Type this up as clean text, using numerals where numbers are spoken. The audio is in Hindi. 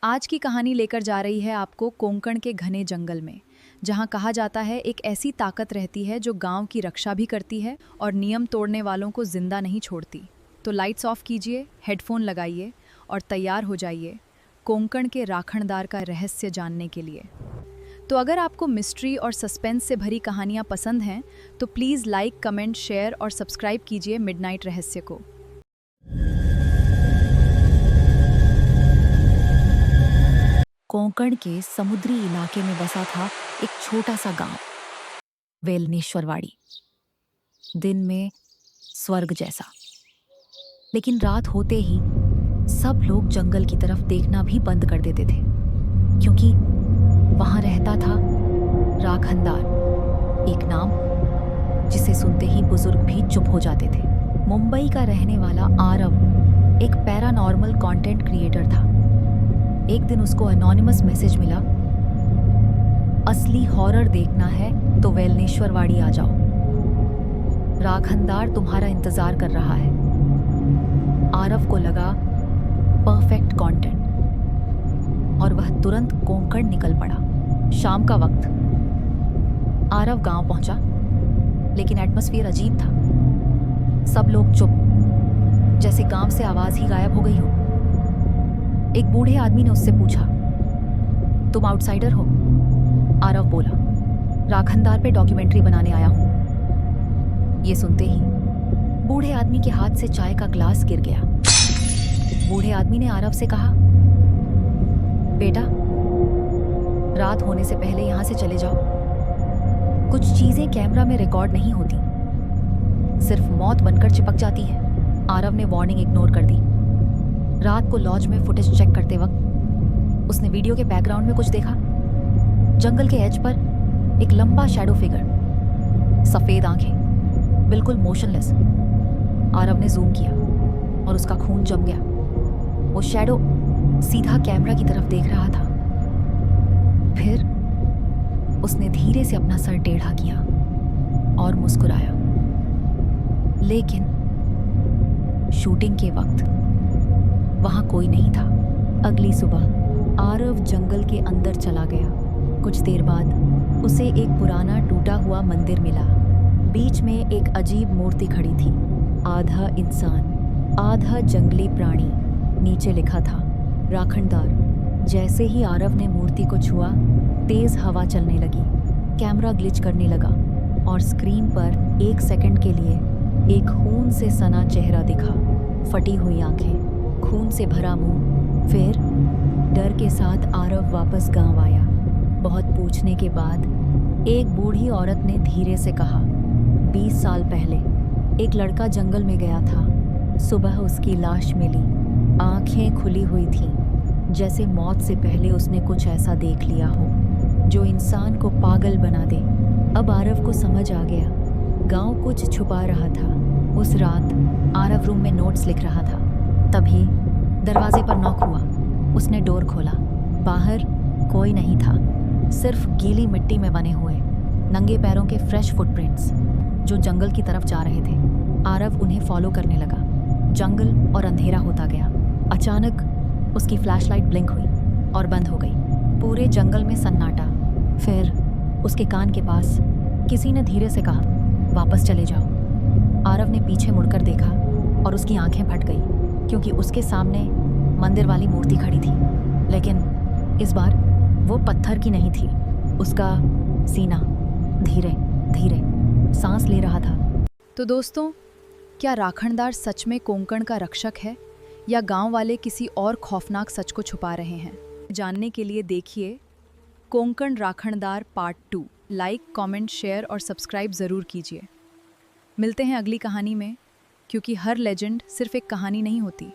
आज की कहानी लेकर जा रही है आपको कोंकण के घने जंगल में, जहां कहा जाता है एक ऐसी ताकत रहती है जो गांव की रक्षा भी करती है और नियम तोड़ने वालों को जिंदा नहीं छोड़ती। तो लाइट्स ऑफ कीजिए, हेडफोन लगाइए और तैयार हो जाइए कोंकण के राखणदार का रहस्य जानने के लिए। तो अगर आपको मिस्ट्री और सस्पेंस से भरी कहानियां पसंद हैं तो प्लीज़ लाइक, कमेंट, शेयर और सब्सक्राइब कीजिए मिडनाइट रहस्य को। कोंकण के समुद्री इलाके में बसा था एक छोटा सा गांव, वेलनेश्वरवाड़ी। दिन में स्वर्ग जैसा, लेकिन रात होते ही सब लोग जंगल की तरफ देखना भी बंद कर देते थे, क्योंकि वहां रहता था राखनदार, एक नाम जिसे सुनते ही बुजुर्ग भी चुप हो जाते थे। मुंबई का रहने वाला आरव एक पैरानॉर्मल कंटेंट क्रिएटर था। एक दिन उसको एनोनिमस मैसेज मिला, असली हॉरर देखना है तो वेलनेश्वरवाड़ी आ जाओ, राखनदार तुम्हारा इंतजार कर रहा है। आरव को लगा परफेक्ट कंटेंट और वह तुरंत कोंकण निकल पड़ा। शाम का वक्त, आरव गांव पहुंचा, लेकिन एटमॉस्फेयर अजीब था। सब लोग चुप, जैसे गांव से आवाज ही गायब हो गई हो। एक बूढ़े आदमी ने उससे पूछा, तुम आउटसाइडर हो? आरव बोला, राखनदार पे डॉक्यूमेंट्री बनाने आया हूं। ये सुनते ही बूढ़े आदमी के हाथ से चाय का ग्लास गिर गया। बूढ़े आदमी ने आरव से कहा, बेटा, रात होने से पहले यहां से चले जाओ। कुछ चीजें कैमरा में रिकॉर्ड नहीं होती, सिर्फ मौत बनकर चिपक जाती है। आरव ने वार्निंग इग्नोर कर दी। रात को लॉज में फुटेज चेक करते वक्त उसने वीडियो के बैकग्राउंड में कुछ देखा। जंगल के एज पर एक लंबा शैडो फिगर, सफेद आंखें, बिल्कुल मोशनलेस। आरव ने जूम किया और उसका खून जम गया। वो शैडो सीधा कैमरा की तरफ देख रहा था। फिर उसने धीरे से अपना सर टेढ़ा किया और मुस्कुराया। लेकिन शूटिंग के वक्त वहां कोई नहीं था। अगली सुबह आरव जंगल के अंदर चला गया। कुछ देर बाद उसे एक पुराना टूटा हुआ मंदिर मिला। बीच में एक अजीब मूर्ति खड़ी थी, आधा इंसान आधा जंगली प्राणी। नीचे लिखा था, राखणदार। जैसे ही आरव ने मूर्ति को छुआ, तेज हवा चलने लगी, कैमरा ग्लिच करने लगा और स्क्रीन पर 1 सेकंड के लिए एक खून से सना चेहरा दिखा। फटी हुई आंखें, खून से भरा मुंह। फिर डर के साथ आरव वापस गांव आया। बहुत पूछने के बाद एक बूढ़ी औरत ने धीरे से कहा, 20 साल पहले एक लड़का जंगल में गया था। सुबह उसकी लाश मिली, आंखें खुली हुई थीं, जैसे मौत से पहले उसने कुछ ऐसा देख लिया हो जो इंसान को पागल बना दे। अब आरव को समझ आ गया, गांव कुछ छुपा रहा था। उस रात आरव रूम में नोट्स लिख रहा था। तभी दरवाजे पर नॉक हुआ। उसने डोर खोला। बाहर कोई नहीं था, सिर्फ गीली मिट्टी में बने हुए नंगे पैरों के फ्रेश फुटप्रिंट्स जो जंगल की तरफ जा रहे थे। आरव उन्हें फॉलो करने लगा। जंगल और अंधेरा होता गया। अचानक उसकी फ्लैशलाइट ब्लिंक हुई और बंद हो गई। पूरे जंगल में सन्नाटा। फिर उसके कान के पास किसी ने धीरे से कहा, वापस चले जाओ। आरव ने पीछे मुड़कर देखा और उसकी आंखें फट गई, क्योंकि उसके सामने मंदिर वाली मूर्ति खड़ी थी। लेकिन इस बार वो पत्थर की नहीं थी। उसका सीना धीरे धीरे सांस ले रहा था। तो दोस्तों, क्या राखणदार सच में कोंकण का रक्षक है या गांव वाले किसी और खौफनाक सच को छुपा रहे हैं? जानने के लिए देखिए कोंकण राखणदार पार्ट 2। लाइक, कमेंट, शेयर और सब्सक्राइब ज़रूर कीजिए। मिलते हैं अगली कहानी में, क्योंकि हर लेजेंड सिर्फ एक कहानी नहीं होती,